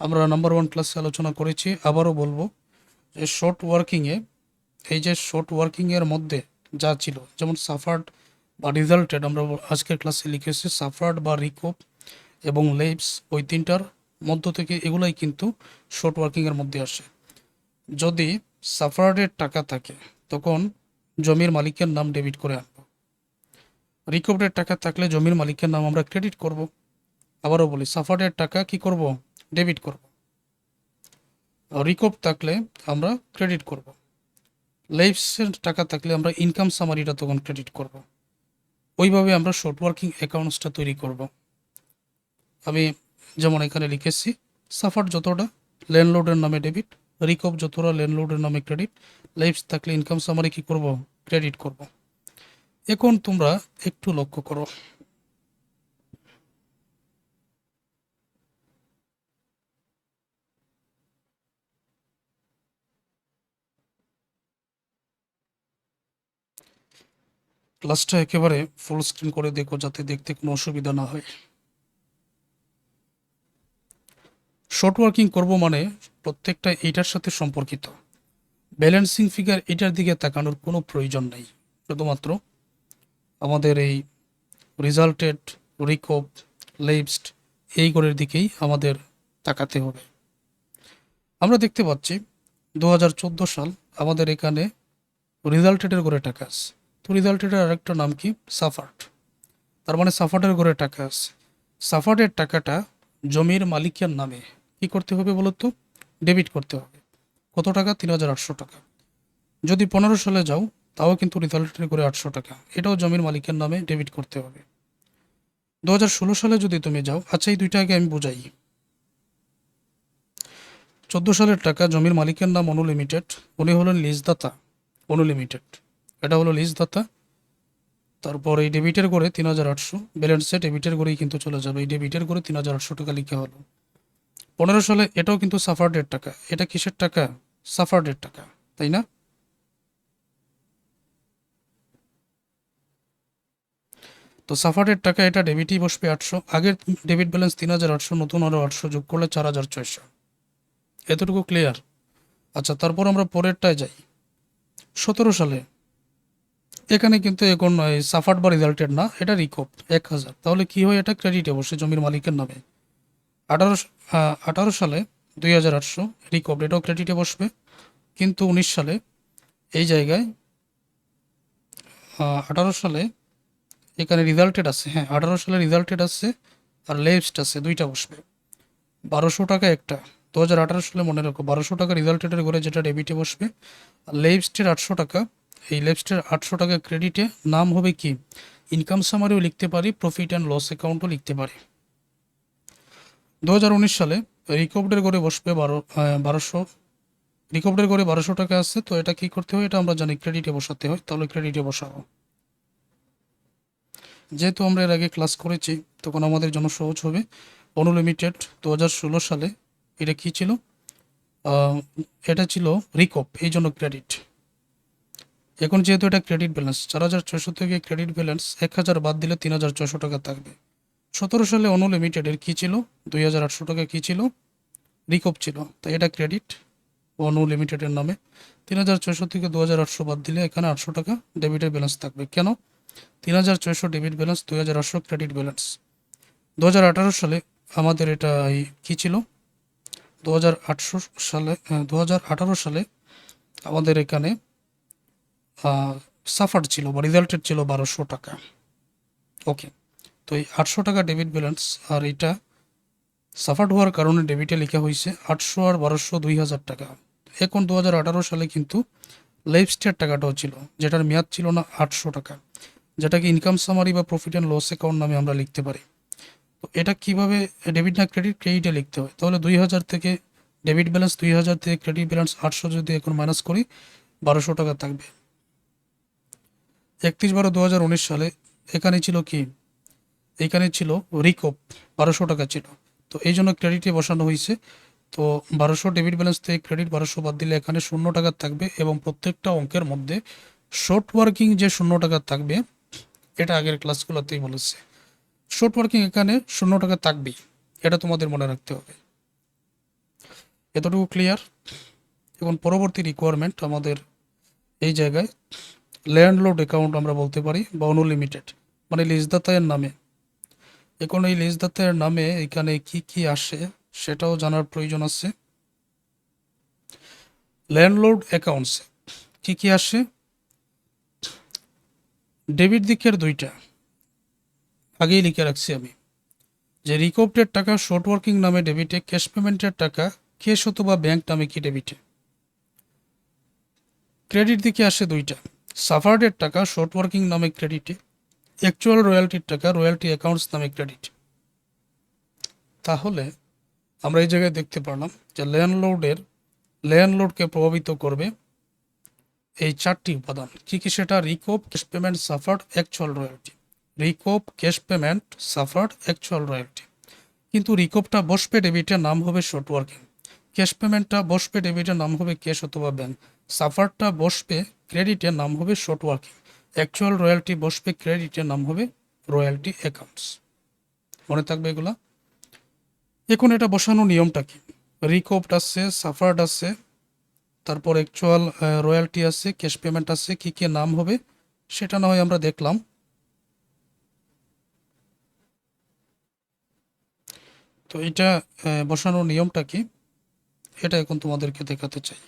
আমরা নাম্বার 1 ক্লাসে আলোচনা করেছি, আবারও বলবো যে শর্ট ওয়ার্কিংয়ে এই যে শর্ট ওয়ার্কিংয়ের মধ্যে যা ছিল, যেমন সাফার্ড বা রিজাল্টেড, আমরা আজকের ক্লাসে লিখেছি সাফার্ড বা রিকোপ এবং লেবস, ওই তিনটার মধ্য থেকে এগুলাই কিন্তু শর্ট ওয়ার্কিংয়ের মধ্যে আসে। যদি সাফার্ডের টাকা থাকে তখন জমির মালিকের নাম ডেবিট করে আনবো, রিকোভের টাকা থাকলে জমির মালিকের নাম আমরা ক্রেডিট করব। আবারও বলি, সাফার্ডের টাকা কি করব, ডেবিট করব। রিকোভ থাকলে আমরা ক্রেডিট করব। লেবসের টাকা থাকলে আমরা ইনকাম সামারিটা তখন ক্রেডিট করব। ওইভাবে আমরা শর্ট ওয়ার্কিং অ্যাকাউন্টসটা তৈরি করব। আমি যেমন এখানে লিখেছি, সাফার্ড যতটা ল্যান্ডলর্ডের নামে ডেবিট, রিকোভ যতটা ল্যান্ডলর্ডের নামে ক্রেডিট, লেবস থাকলে ইনকাম সামারি কি করব, ক্রেডিট করব। এখন তোমরা একটু লক্ষ্য করো, ক্লাসটা একেবারে ফুল স্ক্রিন করে দেখো যাতে দেখতে কোনো অসুবিধা না হয়। শর্ট ওয়ার্কিং করব মানে প্রত্যেকটা এইটার সাথে সম্পর্কিত। ব্যালেন্সিং ফিগার এটার দিকে তাকানোর কোনো প্রয়োজন নেই, শুধুমাত্র আমাদের এই রেজাল্টেড, রিকোভ, লেবসড এই গড়ের দিকেই আমাদের তাকাতে হবে। আমরা দেখতে পাচ্ছি 2014 সাল আমাদের এখানে রেজাল্টেডের গড়ে টাকা আছে। তো রেজাল্টেডের আরেকটা নাম কি, সাফার্ড। তার মানে সাফার্ডের গড়ে টাকা আছে। সাফার্ডের টাকাটা জমির মালিকের নামে কি করতে হবে বলো তো, ডেবিট করতে হবে। কত টাকা, 3,800 টাকা। যদি 15 সালে যাও তাও কিন্তু রেজাল্টের করে 800 টাকা, এটাও জমির মালিকের নামে ডেবিট করতে হবে। 2016 সালে যদি তুমি যাও, আচ্ছা এই দুইটা আগে আমি বুঝাই। 14 সালের টাকা জমির মালিকের নাম অনু লিমিটেড, উনি হলেন লিজদাতা অনু লিমিটেড, এটা হলো লিজদাতা। তারপর এই ডেবিটের করে 3,800, ব্যালেন্সে ডেবিটের করেই কিন্তু চলে যাবে, এই ডেবিটের করে 3,800 টাকা লিখে হলো। 15 সালে এটাও কিন্তু সাফার্ডের টাকা, এটা কিসের টাকা, সাফার্ডের টাকা, তাই না? তো সাফার্ডের টাকা এটা ডেবিটই বসবে 800, আগের ডেবিট ব্যালেন্স 3,800, নতুন আরও 800 যোগ করলে 4,600। এতটুকু ক্লিয়ার? আচ্ছা, তারপর আমরা পরেরটায় যাই। 17 সালে এখানে কিন্তু এখন সাফার্ড বা রেজাল্টেড না, এটা রিকোভ 1,000, তাহলে কি হয়, এটা ক্রেডিটে বসে জমির মালিকের নামে। 18 সালে 2,800 রিকোভ, এটাও ক্রেডিটে বসবে। কিন্তু 19 সালে এই জায়গায় 18 সালে এখানে রেজাল্টেড আছে, হ্যাঁ 18 সালে রেজাল্টেড আছে আর লেবসড আছে, দুইটা বসবে। 1,200 টাকা একটা, 2018 সালে মনে রাখো 1,200 টাকা রেজাল্টেডের করে যেটা ডেবিটে বসবে, আর লেবসটের 800 টাকা, এই লেবসটের 800 টাকা ক্রেডিটে, নাম হবে কি, ইনকাম সামারিও লিখতে পারি, প্রফিট অ্যান্ড লস অ্যাকাউন্টও লিখতে পারি। 2019 সালে রিকভার্ডের করে বসবে 1200, রিকভার্ডের করে 1200 টাকা আছে, তো এটা কি করতে হয়, এটা আমরা জানি ক্রেডিটে বসাতে হয়, তাহলে ক্রেডিটে বসাবো। যেহেতু আমরা এর আগে ক্লাস করেছি তখন আমাদের জন্য সহজ হবে। অনু লিমিটেড 2016 সালে এটা কি ছিল, এটা ছিল রিকপ, এই জন্য ক্রেডিট। এখন যেহেতু এটা ক্রেডিট ব্যালেন্স, 4,600 থেকে ক্রেডিট ব্যালেন্স 1,000 বাদ দিলে 3,600 টাকা থাকবে। 17 সালে অনু লিমিটেডের কী ছিল, 2,800 টাকা কী ছিল, রিকপ ছিল, তাই এটা ক্রেডিট অনু লিমিটেডের নামে। 3,600 থেকে 2,800 বাদ দিলে এখানে 800 টাকা ডেবিটের ব্যালেন্স থাকবে। কেন, 3,600 ডেবিট ব্যালেন্স, 2,800 ক্রেডিট ব্যালেন্স। 2018 সালে আমাদের এটা কী ছিল, 2018 সালে আমাদের এখানে সাফার ছিল বা রেজাল্টেড ছিল 1,200 টাকা। ওকে, তো এই 800 টাকা ডেবিট ব্যালেন্স, আর এটা সাফার্ড হওয়ার কারণে ডেবিটে লেখা হয়েছে 800 আর 1,200 2,000 টাকা। এখন 2018 সালে কিন্তু লেবস্টের টাকাটাও ছিল, যেটার মেয়াদ ছিল না 800 টাকা, যেটাকে ইনকাম সামারি বা প্রফিট অ্যান্ড লস অ্যাকাউন্ট নামে আমরা লিখতে পারি। তো এটা কিভাবে ডেবিট না ক্রেডিট, ক্রেডিটে লিখতে হয়। তাহলে 2,000 থেকে ডেবিট ব্যালেন্স, 2,000 থেকে ক্রেডিট ব্যালেন্স 800 যদি এখন মাইনাস করি 1,200 টাকা থাকবে। 31/12/2019 সালে এখানে ছিল কি, এইখানে ছিল রিকোপ 1200 টাকা ছিল, তো এই জন্য ক্রেডিটে বসানো হয়েছে। তো 1200 ডেবিট ব্যালেন্স থেকে ক্রেডিট 1200 বাদ দিলে এখানে 0 টাকা থাকবে, এবং প্রত্যেকটা অঙ্কের মধ্যে শর্ট ওয়ার্কিং যে 0 টাকা থাকবে, এটা আগের ক্লাসগুলোতেই বলেছে। শর্ট ওয়ার্কিং এখানে 0 টাকা থাকবেই, এটা তোমাদের মনে রাখতে হবে। এতটুকু ক্লিয়ার? এখন পরবর্তী রিকোয়ারমেন্ট আমাদের এই জায়গায় ল্যান্ডলর্ড অ্যাকাউন্ট আমরা বলতে পারি বা অনুলিমিটেড, মানে লিজদাতায়ের নামে। এখন এই লিজদাতায়ের নামে এখানে কি কি আসে সেটাও জানার প্রয়োজন আছে। ল্যান্ডলর্ড অ্যাকাউন্টস কি কি আসে? ডেবিট দিকের দুইটা আগেই লিখে রাখছি আমি, যে রিকোভডের টাকা শর্ট ওয়ার্কিং নামে ডেবিটে, ক্যাশ পেমেন্টের টাকা ক্যাশ অথবা ব্যাংক নামে কি ডেবিটে। ক্রেডিট দিকে আসে দুইটা, সাফার্ডের টাকা শর্ট ওয়ার্কিং নামে ক্রেডিটে, অ্যাকচুয়াল রয়্যালটির টাকা রয়্যালটি অ্যাকাউন্টস নামে ক্রেডিট। তাহলে আমরা এই জায়গায় দেখতে পারলাম যে ল্যান্ডলর্ডকে প্রভাবিত করবে এই 4টি উপাদান। কি কি সেটা? Recoup, cash payment, suffered, actual royalty. Recoup, cash payment, suffered, actual royalty. কিন্তু রিকোভটা বসবে ডেবিটের নাম হবে শর্ট ওয়ার্কিং, ক্যাশ পেমেন্টটা বসবে ডেবিটের নাম হবে ক্যাশ অথবা ব্যাংক, সাফারটা বসবে ক্রেডিটের নাম হবে শর্ট ওয়ার্কিং, অ্যাকচুয়াল রয়্যালটি বসবে ক্রেডিটের নাম হবে রয়্যালটি অ্যাকাউন্টস। মনে থাকবে এগুলা। এখন এটা বসানো নিয়মটা কি? রিকোভড আছে, সাফার্ড আছে, তারপর অ্যাকচুয়াল রয়্যালটি আছে, ক্যাশ পেমেন্ট আছে, কি কি নাম হবে সেটা না হয় আমরা দেখলাম। তো এটা বসানোর নিয়মটা কি এটা এখন তোমাদেরকে দেখাতে চাই।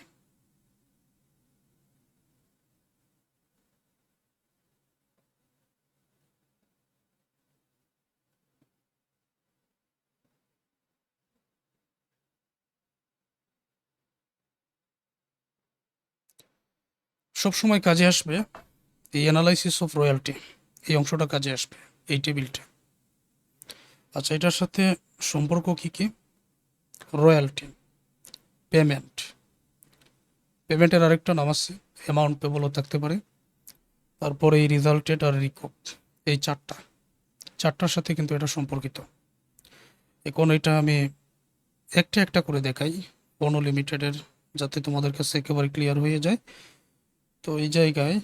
সবসময় কাজে আসবে এই অ্যানালাইসিস অফ রয়্যালটি, এই অংশটা কাজে আসবে, এই টেবিলটা। আচ্ছা, এটার সাথে সম্পর্ক কি কি? রয়্যালটি, পেমেন্ট, পেমেন্টের আরেকটা নাম আছে অ্যামাউন্ট পেবলও থাকতে পারে, তারপরে এই রিজাল্টেড আর রিকোভ, এই চারটার সাথে কিন্তু এটা সম্পর্কিত। এখন এটা আমি একটা একটা করে দেখাই অনুলিমিটেডের, যাতে তোমাদের কাছে একেবারে ক্লিয়ার হয়ে যায়। তো এই জায়গায়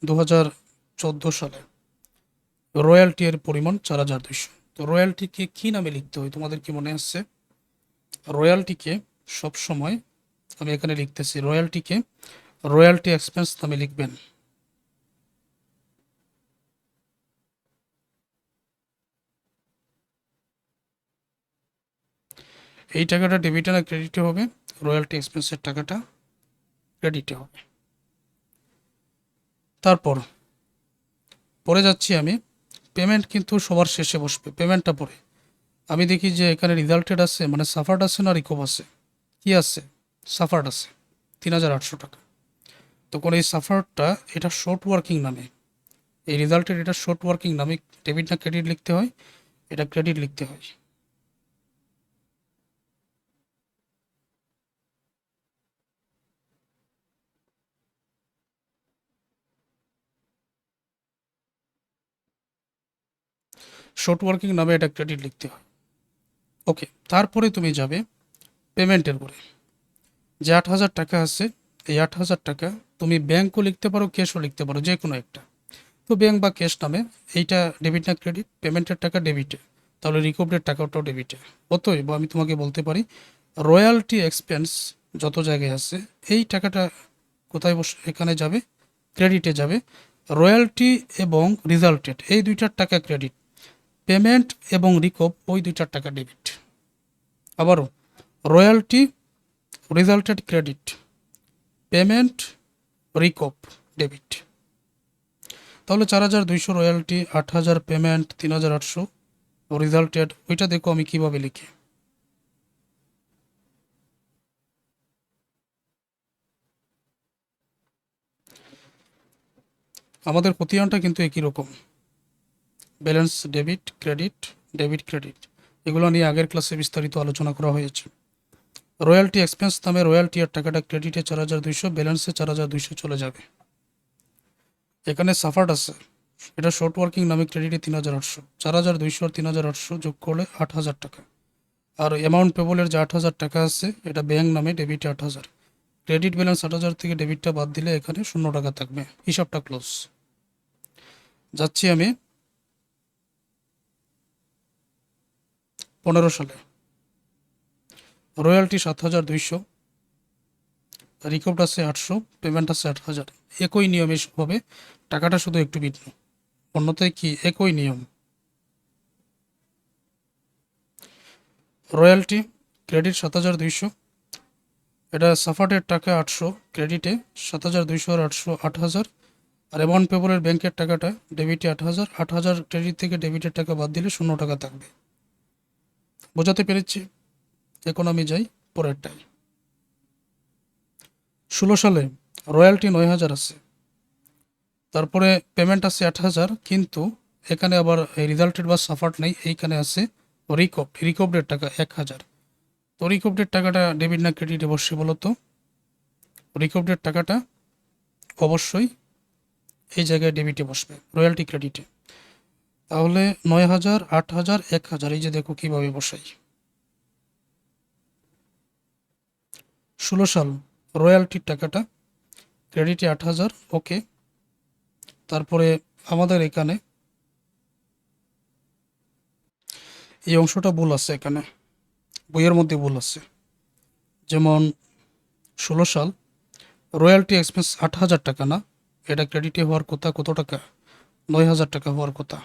2014 সালে রয়্যালটি এর পরিমাণ 4200। তো রয়্যালটিকে কি নামে লিখতে হয় তোমাদের কি মনে আছে? রয়্যালটিকে সবসময় আমি এখানে লিখতেছি, রয়্যালটিকে রয়্যালটি এক্সপেন্স নামে লিখবেন। এই টাকাটা ডেবিটে না ক্রেডিটে হবে? রয়্যালটি এক্সপেন্সের টাকাটা ক্রেডিটে হবে। তারপর পরে যাচ্ছি আমি, পেমেন্ট কিন্তু সবার শেষে বসবে, পেমেন্টটা পরে। আমি দেখি যে এখানে রিজাল্টেড আছে, মানে সাফার্ড আছে না রিকোভ আছে? কি আছে? সাফার্ড আছে 3800 টাকা। তখন এই সাফারটা এটা শর্ট ওয়ার্কিং নামে, এই রেজাল্টের এটা শর্ট ওয়ার্কিং নামে ডেবিট না ক্রেডিট লিখতে হয়? এটা ক্রেডিট লিখতে হয়। শর্ট ওয়ার্কিং নামে এটা ক্রেডিট লিখতে হয়। ওকে, তারপরে তুমি যাবে পেমেন্টের পরে, যে 8000 টাকা আছে, এই 8000 টাকা তুমি ব্যাংকও লিখতে পারো, ক্যাশও লিখতে পারো, যে কোনো একটা। তো ব্যাংক বা ক্যাশ নামে এইটা ডেবিট না ক্রেডিট? পেমেন্টের টাকা ডেবিটে, তাহলে রিকভারের টাকাটাও ডেবিটে। অতএব আমি তোমাকে বলতে পারি রয়্যালটি এক্সপেন্স যত জায়গায় আছে এই টাকাটা কোথায় বসে? এখানে যাবে, ক্রেডিটে যাবে। রয়্যালটি এবং রিজাল্টেড এই দুইটার টাকা ক্রেডিট, পেমেন্ট এবং রিকভ ওই দুইটার টাকা ডেবিট। আবারও রয়্যালটি, রিজাল্টেড ক্রেডিট, পেমেন্ট, রিকভ ডেবিট। তাহলে 4200 রয়্যালটি, 8000 পেমেন্ট, 3800 রিজাল্টেড। ওইটা দেখো আমি কিভাবে লিখি। আমাদের প্রতিষ্ঠানটা কিন্তু একই রকম, balance debit credit, debit credit, এগুলো নিয়ে আগের ক্লাসে বিস্তারিত আলোচনা করা হয়েছে। রয়্যালটি এক্সপেন্স নামে রয়্যালটি আর টাকাটা ক্রেডিটে 4200, ব্যালেন্সে 4200 চলে যাবে। এখানে সাফার্ড আছে, এটা শর্ট ওয়ার্কিং নামে ক্রেডিটে 3,800, 4,200 আর 3,800 যোগ করলে 8,000 টাকা। আর অ্যামাউন্ট পেবলের যে 8,000 টাকা আছে এটা ব্যাংক নামে ডেবিটে 8,000। ক্রেডিট ব্যালেন্স 8,000 থেকে ডেবিটটা বাদ দিলে এখানে 0 টাকা থাকবে। হিসাবটা ক্লোজ। যাচ্ছি আমি 15 সালে। রয়্যালটি 7,200, রিকভার্ড আছে 800, পেমেন্ট আছে 8,000। একই নিয়মে হবে, টাকাটা শুধু একটু ভিন্ন। অন্যথায় কি একই নিয়ম। রয়্যালটি ক্রেডিট 7,200, এটা সাফার্টের টাকা 800, ক্রেডিটে 7,200 আর 800 8,000। আর অ্যামাউন্ট পেবলের ব্যাংকের টাকাটা ডেবিটে 8,000, 8,000 ক্রেডিট থেকে ডেবিটের টাকা বাদ দিলে 0 টাকা থাকবে। বোঝাতে পেরেছি? এখন আমি যাই পরেরটাই। 16 সালে রয়্যালটি 9,000 আছে, তারপরে পেমেন্ট আছে 8,000, কিন্তু এখানে আবার রেজাল্টেড বা সাফার্ট নেই, এইখানে আছে রিকভার্ডের টাকা 1,000। তো রিকভার্ডের টাকাটা ডেবিট না ক্রেডিটে বসে বলো তো? রিকভার্ডের টাকাটা অবশ্যই এই জায়গায় ডেবিটে বসবে, রয়্যালটি ক্রেডিটে। তাহলে 9,000, 8,000, 1,000, এই যে দেখো কিভাবে বসাই। 16 সাল রয়্যালটির টাকাটা ক্রেডিটে 8,000, ওকে। তারপরে আমাদের এখানে এই অংশটা ভুল আছে, এখানে বইয়ের মধ্যে ভুল আছে। যেমন 16 সাল রয়্যালটি এক্সপেন্স 8,000 টাকা না, এটা ক্রেডিটে হওয়ার কথা কত টাকা? 9,000 টাকা হওয়ার কথা।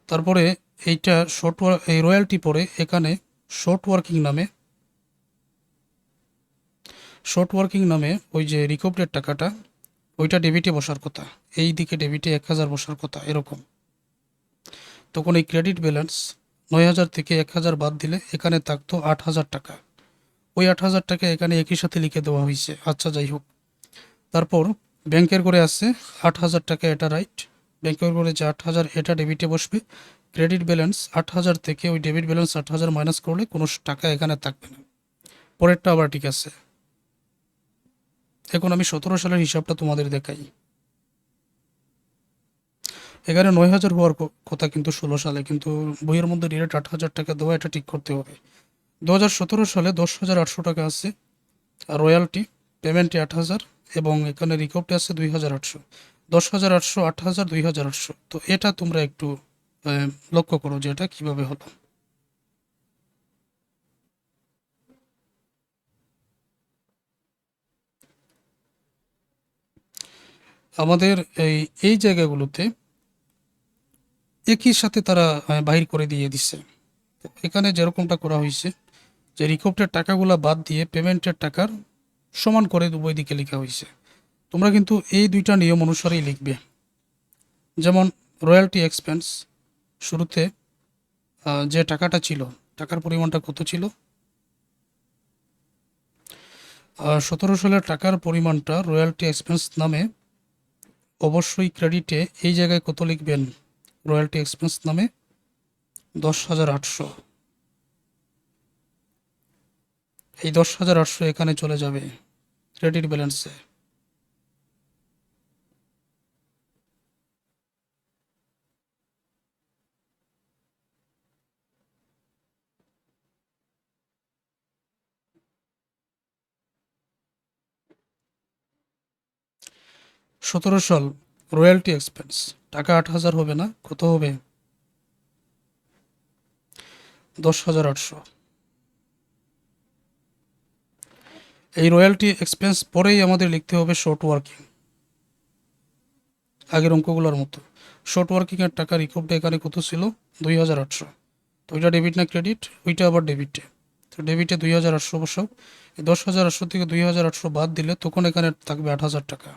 তারপরে এইটা এই রয়্যালটি পরে এখানে শর্ট ওয়ার্কিং নামে ওই যে রিকভার্ডের টাকাটা ওইটা ডেবিটে বসার কথা, এই দিকে ডেবিটে 1,000 বসার কথা, এরকম। তখন এই ক্রেডিট ব্যালেন্স 9,000 থেকে 1,000 বাদ দিলে এখানে থাকতো 8,000 টাকা। ওই 8,000 টাকা এখানে একই সাথে লিখে দেওয়া হয়েছে। আচ্ছা, যাই হোক। তারপর ব্যাংকের করে আছে 8,000 টাকা, এটা রাইট। ব্যাংকের করে যে 8,000 এটা ডেবিটে বসবে। ক্রেডিট ব্যালেন্স 8,000 থেকে ওই ডেবিট ব্যালেন্স 8,000 মাইনাস করলে কোনো টাকা এখানে থাকবে না। পরেরটা আবার ঠিক আছে। এখন আমি 17 সালের হিসাবটা তোমাদের দেখাই। এখানে 9,000 হওয়ার কথা কিন্তু 16 সালে, কিন্তু বইয়ের মধ্যে ডিরেক্ট 8,000 টাকা দেওয়া, এটা ঠিক করতে হবে। 2017 সালে 10,800 টাকা আছে, আর রয়্যালটি পেমেন্টে 8,000 এবং এখানে রিকভারি আছে 2,800। 10,800, 8,000, 2,800। তো এটা তোমরা একটু লক্ষ্য করো যে এটা কিভাবে হলো। আমাদের এই জায়গাগুলোতে একই সাথে তারা বাহির করে দিয়ে দিচ্ছে। এখানে যেরকমটা করা হয়েছে যে রিকভারির টাকাগুলো বাদ দিয়ে পেমেন্টের টাকার সমান করে উভয় দিকে লেখা হয়েছে। তোমরা কিন্তু এই দুইটা নিয়ম অনুসারেই লিখবে। যেমন রয়্যালটি এক্সপেন্স শুরুতে যে টাকাটা ছিল, টাকার পরিমাণটা কত ছিল? 17 সালের টাকার পরিমাণটা রয়্যালটি এক্সপেন্স নামে অবশ্যই ক্রেডিটে এই জায়গায় কত লিখবেন? রয়্যালটি এক্সপেন্স নামে 10,800। এই 10,800 এখানে চলে যাবে ক্রেডিট ব্যালেন্সে। সতেরো সাল রয়্যালটি এক্সপেন্স টাকা 8,000 হবে না, কত হবে? 10,800। এই রয়্যালটি এক্সপেন্স পরেই আমাদের লিখতে হবে শর্ট ওয়ার্কিং, আগের অঙ্কগুলোর মতো। শর্ট ওয়ার্কিংয়ের টাকা রিকভারি এখানে কত ছিল? 2,800। তো ওইটা ডেবিট না ক্রেডিট? ওইটা আবার ডেবিটে। তো ডেবিটে 2,800 বসাও। এই 10,800 থেকে 2,800 বাদ দিলে তখন এখানে থাকবে 8,000 টাকা।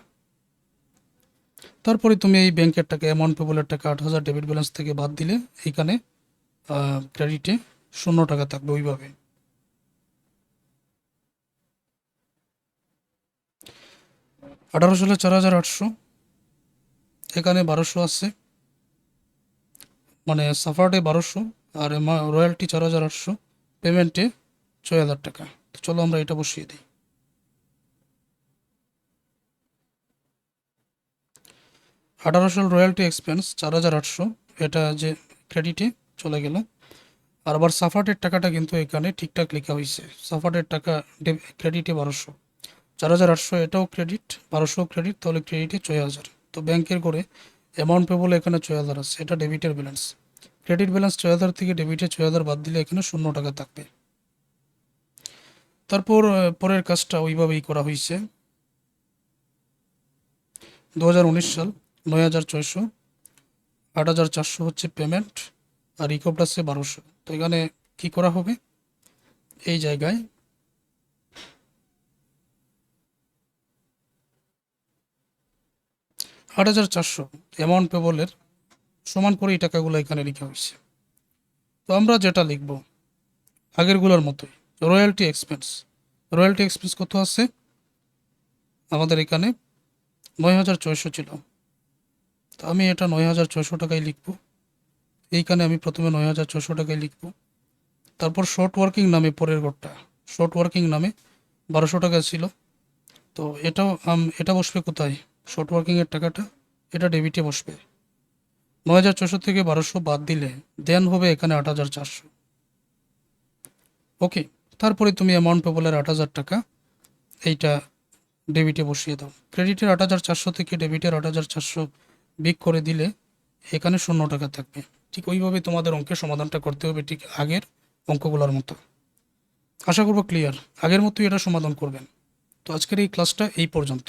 তারপরে তুমি এই ব্যাংকের টাকা, অ্যামাউন্ট পেবলের টাকা 8,000 ডেবিট ব্যালেন্স থেকে বাদ দিলে এইখানে ক্রেডিটে 0 টাকা থাকবে। ওইভাবে 18 সালে 4,800, এখানে 1,200 আছে, মানে সাফার্ডে 1,200 আর রয়্যালটি 4,800, পেমেন্টে 6,000 টাকা। তো চলো আমরা এটা বসিয়ে দিই। 18 সাল রয়্যালটি এক্সপেন্স 4,800, এটা যে ক্রেডিটে চলে গেল। আর আবার সাফার্ডের টাকাটা কিন্তু এখানে ঠিকঠাক লেখা হয়েছে, সাফার্ডের টাকা ক্রেডিটে 1200, 4,800 এটাও ক্রেডিট, 1200 ক্রেডিট, তাহলে ক্রেডিটে 6,000। তো ব্যাংকের করে অ্যামাউন্ট পেবল এখানে 6,000 আছে, এটা ডেবিটের ব্যালেন্স। ক্রেডিট ব্যালেন্স 6,000 থেকে ডেবিটে 6,000 বাদ দিলে এখানে 0 টাকা থাকবে। তারপর পরের কাজটা ওইভাবেই করা হয়েছে। 2019 সাল 9,600, 8,400 হচ্ছে পেমেন্ট, আর ইকো প্লাসে 1200। তো এখানে কি করা হবে, এই জায়গায় 8,400 অ্যামাউন্ট পেবলের সমান করে এই টাকাগুলো এখানে লেখা হয়েছে। তো আমরা যেটা লিখব আগেরগুলোর মতোই, রয়্যালটি এক্সপেন্স। রয়্যালটি এক্সপেন্স কত আছে আমাদের এখানে, 9,600 ছিল। তো আমি এটা 9,600 টাকায় লিখব। এইখানে আমি প্রথমে 9,600 টাকায় লিখব। তারপর শর্ট ওয়ার্কিং নামে পরের ঘরটা, শর্ট ওয়ার্কিং নামে 1200 টাকা ছিল। তো এটাও এটা বসবে কোথায়, শর্ট ওয়ার্কিংয়ের টাকাটা এটা ডেবিটে বসবে। 9,600 থেকে 1200 বাদ দিলে দেন হবে এখানে 8,400। ওকে, তারপরে তুমি অ্যামাউন্ট পেবলের 8,000 টাকা এইটা ডেবিটে বসিয়ে দাও। ক্রেডিটের 8,400 থেকে ডেবিটের 8,400 বিক করে দিলে এখানে 0 টাকা থাকবে। ঠিক ওইভাবে তোমাদের অঙ্কের সমাধানটা করতে হবে, ঠিক আগের অঙ্কগুলোর মতো। আশা করব ক্লিয়ার, আগের মতোই এটা সমাধান করবেন। তো আজকের এই ক্লাসটা এই পর্যন্ত।